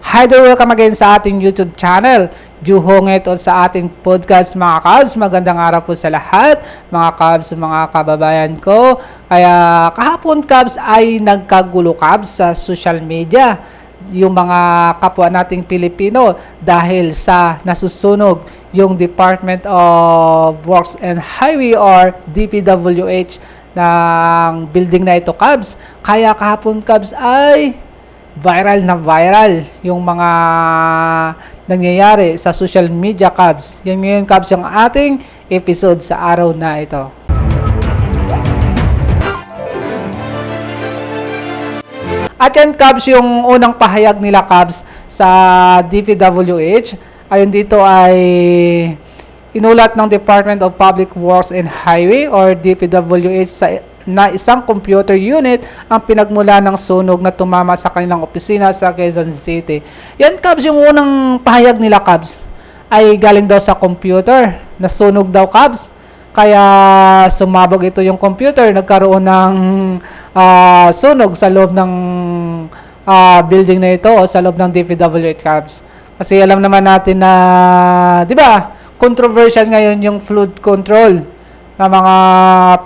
Hi there, welcome again sa ating YouTube channel. Juhong ito sa ating podcast mga Cubs. Magandang araw po sa lahat mga Cubs, mga kababayan ko. Kaya kahapon Cubs ay nagkagulo Cubs sa social media. Yung mga kapwa nating Pilipino dahil sa nasusunog yung Department of Works and Highway or DPWH ng building na ito Cubs. Kaya kahapon Cubs ay viral na viral yung mga nangyayari sa social media Cubs. Yan ngayon Cubs yung ating episode sa araw na ito. At yan Cubs yung unang pahayag nila Cubs sa DPWH. Ayun dito ay inulat ng Department of Public Works and Highway or DPWH na isang computer unit ang pinagmula ng sunog na tumama sa kanilang opisina sa Quezon City. Yan Cubs yung unang pahayag nila Cubs ay galing daw sa computer. Nasunog daw Cubs. Kaya sumabog ito yung computer. Nagkaroon ng sunog sa loob ng building na ito o sa loob ng DPWH Cubs. Kasi alam naman natin na, di ba, controversial ngayon yung flood control na mga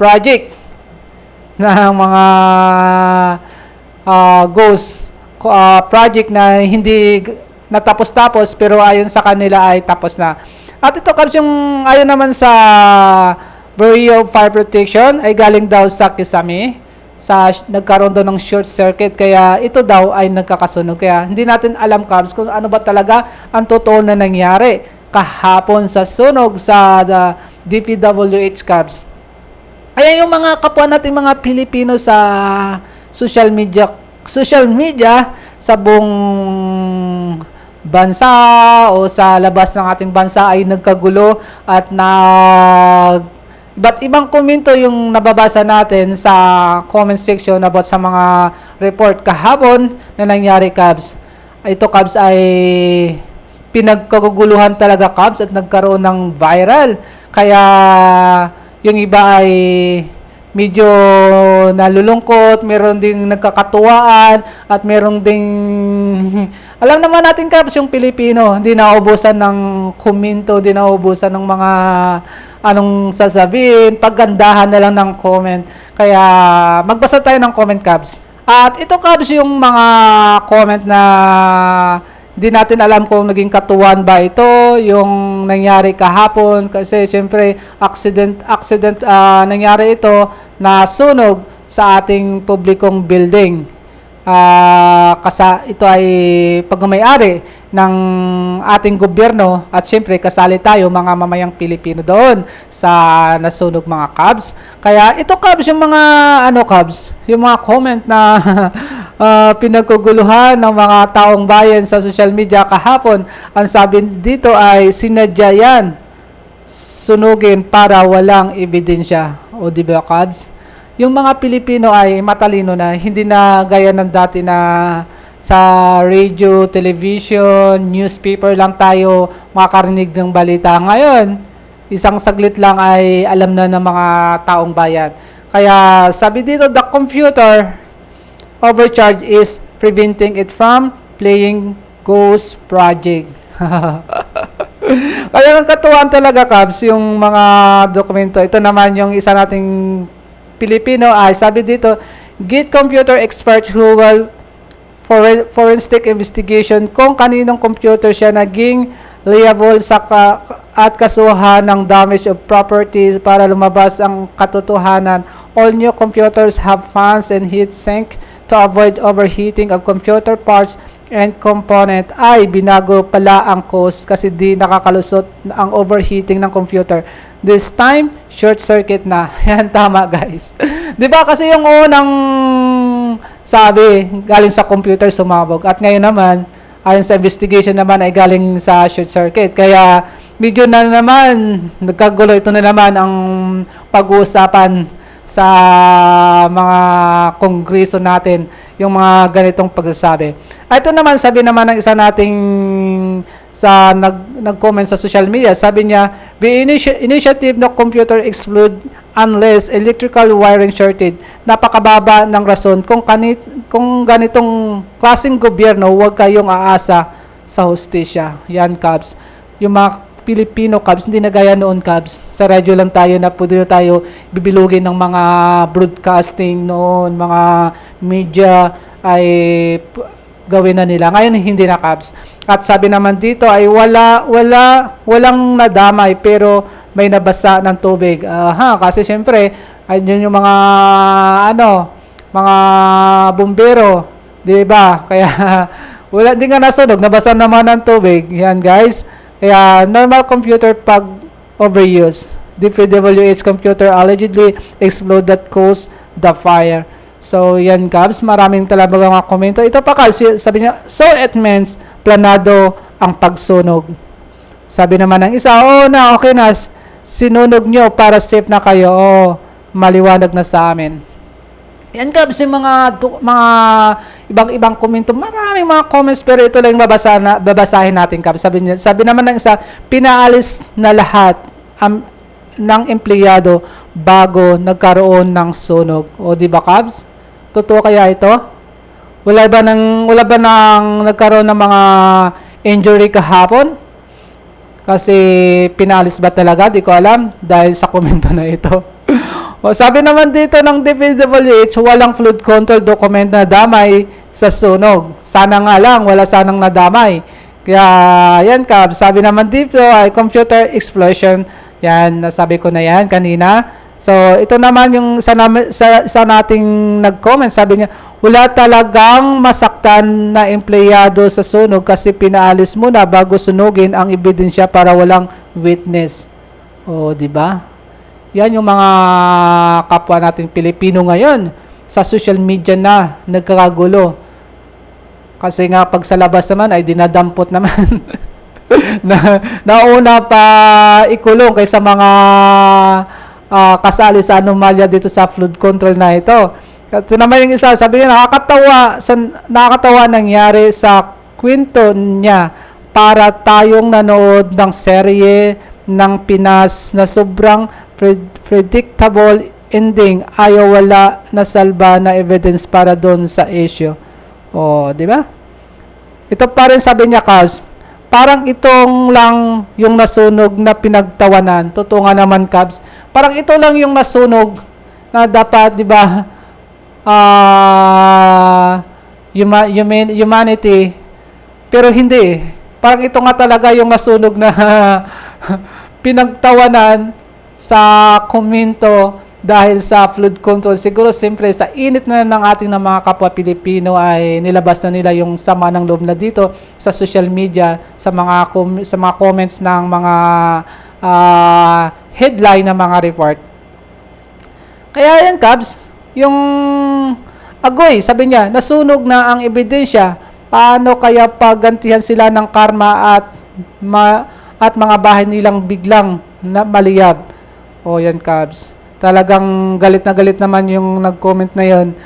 project ng mga ghost project na hindi natapos-tapos pero ayon sa kanila ay tapos na. At ito Cubs yung ayon naman sa Bureau of Fire Protection ay galing daw sa Kisame sa nagkaroon daw ng short circuit kaya ito daw ay nagkakasunog. Kaya hindi natin alam Cubs kung ano ba talaga ang totoo na nangyari kahapon sa sunog sa DPWH Cubs. Ayan yung mga kapwa nating mga Pilipino sa social media sa buong bansa o sa labas ng ating bansa ay nagkagulo at iba't ibang komento yung nababasa natin sa comment section about sa mga report kahapon na nangyari Cubs. Ito Cubs ay pinagkaguguluhan talaga Cubs at nagkaroon ng viral. Kaya yung iba ay medyo nalulungkot, meron ding nagkakatuwaan, at meron ding alam naman natin Cubs, yung Pilipino, hindi nauubusan ng komento, hindi nauubusan ng mga anong sasabihin, paggandahan na lang ng comment. Kaya magbasa tayo ng comment Cubs. At ito Cubs yung mga comment na hindi natin alam kung naging katuwan ba ito yung nangyari kahapon kasi syempre accident nangyari ito na sunog sa ating publikong building. Kasi ito ay pagmamayari ng ating gobyerno at syempre kasali tayo mga mamayang Pilipino doon sa nasunog mga Cubs. Kaya ito Cubs yung mga Cubs, yung mga comment na pinagkuguluhan ng mga taong bayan sa social media kahapon. Ang sabi dito ay sinadya yan sunugin para walang ebidensya. O di ba Cubs? Yung mga Pilipino ay matalino na, hindi na gaya ng dati na sa radio, television, newspaper lang tayo makakarinig ng balita. Ngayon, isang saglit lang ay alam na ng mga taong bayan. Kaya sabi dito, the computer overcharge is preventing it from playing ghost project. Kaya ang katuwaan talaga Cubs yung mga dokumento. Ito naman yung isa nating Pilipino ay sabi dito, get computer experts who will forensic investigation kung kaninong computer siya naging liable sa at kasuhan ng damage of properties para lumabas ang katotohanan. All new computers have fans and heat sink to avoid overheating of computer parts and component. Ay, binago pala ang cause kasi di nakakalusot ang overheating ng computer. This time, short circuit na. Yan, tama guys. Diba kasi yung unang sabi, galing sa computer sumabog. At ngayon naman, ayon sa investigation naman ay galing sa short circuit. Kaya medyo na naman, nagkagulo ito na naman ang pag-uusapan sa mga kongreso natin, yung mga ganitong pagsasabi. Ito naman, sabi naman ng isa nating sa nag-comment sa social media, sabi niya, the initiative ng computer explode unless electrical wiring shorted. Napakababa ng rason kung ganitong klaseng gobyerno, huwag kayong aasa sa hustisya. Yan, Cubs. Yung mga Pilipino, Cubs, hindi na gaya noon, Cubs. Sa radyo lang tayo na pwede na tayo bibilugin ng mga broadcasting noon, mga media ay gawin na nila. Ngayon, hindi na, Cubs. At sabi naman dito ay walang nadamay pero may nabasa ng tubig. Kasi syempre, ayun yung mga mga bumbero, 'di ba? Kaya wala din nga nasunog, nabasa naman ng tubig. Yan, guys. Kaya normal computer pag overuse. DPWH computer allegedly explode that caused the fire. So, yan, Cubs. Maraming talagang mga komento. Ito pa, kasi sabi niya, so it means planado ang pagsunog. Sabi naman ng isa, okay na, sinunog nyo para safe na kayo. Maliwanag na sa amin. Yan, Cubs, yung mga ibang-ibang komento. Maraming mga comments, pero ito lang babasahin natin, Cubs. Sabi naman ng isa, pinaalis na lahat ng empleyado bago nagkaroon ng sunog. Di ba, Cubs? Totoo kaya ito? Wala ba nang nagkaroon ng mga injury kahapon? Kasi pinaalis ba talaga? Di ko alam dahil sa komento na ito. Sabi naman dito ng DPWH, walang flood control document na damay sa sunog. Sana nga lang, wala sanang nadamay. Kaya, yan, Cubs. Sabi naman dito ay computer explosion. Yan, nasabi ko na yan kanina. So, ito naman yung sa nating nag-comment. Sabi niya, wala talagang masaktan na empleyado sa sunog kasi pinaalis muna bago sunugin ang ebidensya para walang witness. Di ba? Yan yung mga kapwa nating Pilipino ngayon. Sa social media na nagkakagulo. Kasi nga pag sa labas naman ay dinadampot naman. Nauna pa ikulong kaysa mga kasali sa anomalya dito sa flood control na ito. Ito naman yung isa, sabi niya, nakakatawa nangyari sa kwento niya para tayong nanood ng serye ng Pinas na sobrang predictable ending, ayaw wala na salba na evidence para doon sa issue. Di ba? Ito pa rin sabi niya, Cubs, parang itong lang yung nasunog na pinagtawanan. Totoo nga naman, Cubs. Parang ito lang yung nasunog na dapat, di ba, humanity. Pero hindi. Parang ito nga talaga yung nasunog na pinagtawanan sa komento dahil sa flood control. Siguro siyempre sa init na ng ating mga kapwa Pilipino ay nilabas na nila yung sama ng loob na dito sa social media, sa mga comments ng mga headline ng mga report. Kaya yan, Cubs, yung agoy, sabi niya, nasunog na ang ebidensya. Paano kaya paggantihan sila ng karma at mga bahay nilang biglang maliyab? Yan, Cubs. Talagang galit na galit naman yung nag-comment na yon.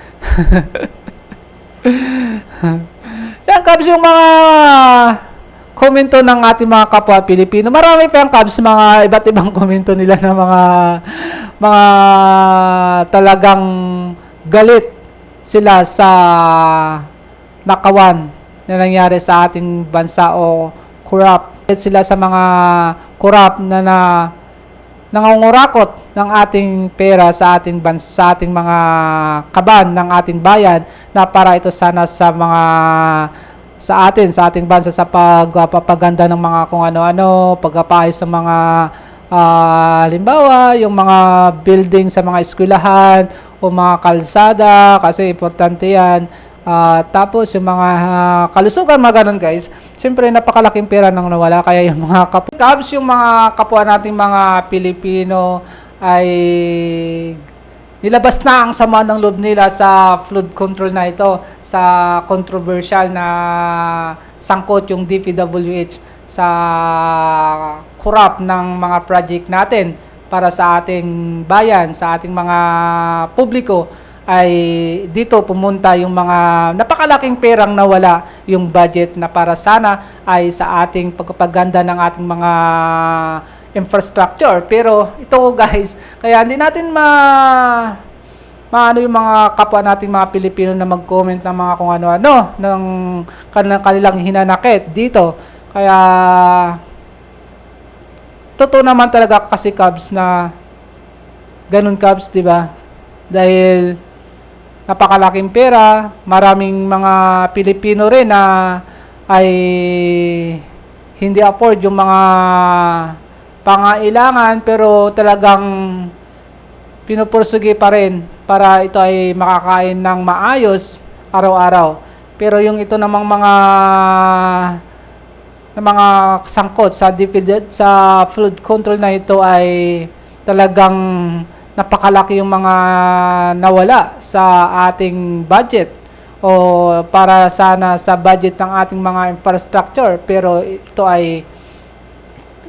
Yan, Cubs, yung mga komento ng ating mga kapwa Pilipino. Marami pa yung, Cubs, mga iba't ibang komento nila na mga talagang galit sila sa nakawan na nangyari sa ating bansa o corrupt. Sila sa mga corrupt na nangungurakot ng ating pera sa ating bansa, sa ating mga kaban ng ating bayan na para ito sana sa ating bansa sa pagpapaganda ng mga kung ano-ano, pagpapaayos sa mga halimbawa, yung mga building sa mga eskwelahan o mga kalsada kasi importante yan. Tapos yung mga kalusugan, mga ganun, guys. Siyempre, napakalaking pera nang nawala. Kaya yung mga Cubs, yung mga kapwa nating mga Pilipino ay nilabas na ang sama ng loob nila sa flood control na ito, sa controversial na sangkot yung DPWH sa corrupt ng mga project natin para sa ating bayan, sa ating mga publiko. Ay dito pumunta yung mga napakalaking perang nawala yung budget na para sana ay sa ating pagpapaganda ng ating mga infrastructure. Pero ito, guys, kaya hindi natin maano yung mga kapwa nating mga Pilipino na mag-comment ng mga kung ano-ano ng kanilang hinanakit dito. Kaya totoo naman talaga kasi Cubs na ganun Cubs, di ba? Dahil napakalaking pera, maraming mga Pilipino rin na ay hindi afford yung mga pangailangan pero talagang pinupursige pa rin para ito ay makakain ng maayos araw-araw. Pero yung ito namang mga sangkot sa flood control na ito ay talagang napakalaki yung mga nawala sa ating budget o para sana sa budget ng ating mga infrastructure, pero ito ay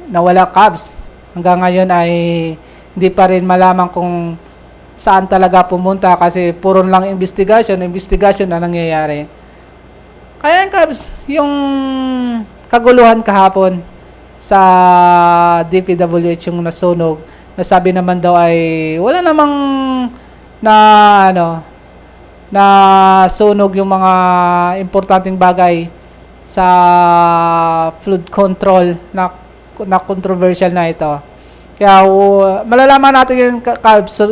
nawala Cubs. Hanggang ngayon ay hindi pa rin malaman kung saan talaga pumunta kasi puro lang investigation na nangyayari. Kaya Cubs, yung kaguluhan kahapon sa DPWH yung nasunog, nasabi naman daw ay wala namang na sunog yung mga importanteng bagay sa flood control na controversial na ito. Kaya malalaman natin yung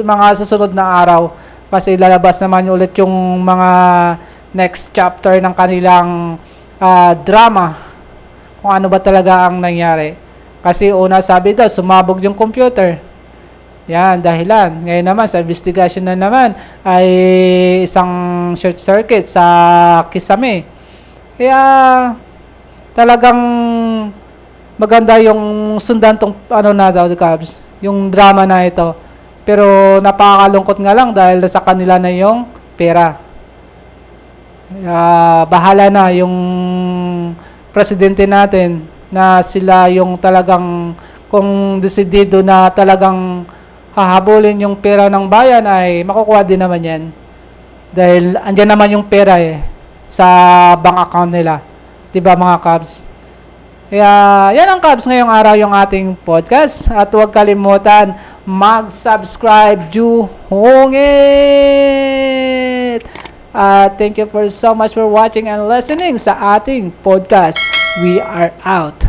mga susunod na araw kasi lalabas naman ulit yung mga next chapter ng kanilang drama kung ano ba talaga ang nangyari. Kasi una sabi daw sumabog yung computer. Yan, dahilan. Ngayon naman, sa investigation na naman, ay isang short circuit sa Kisame. Kaya, talagang maganda yung sundan tong Cubs, yung drama na ito. Pero, napakalungkot nga lang dahil sa kanila na yung pera. Bahala na yung presidente natin na sila yung talagang kung desidido na talagang hahabulin yung pera ng bayan ay makukuha din naman yan. Dahil andyan naman yung pera sa bank account nila. Diba mga Cubs? Kaya yan ang Cubs ngayong araw yung ating podcast. At huwag kalimutan mag-subscribe. Juhongit! Thank you for so much for watching and listening sa ating podcast. We are out.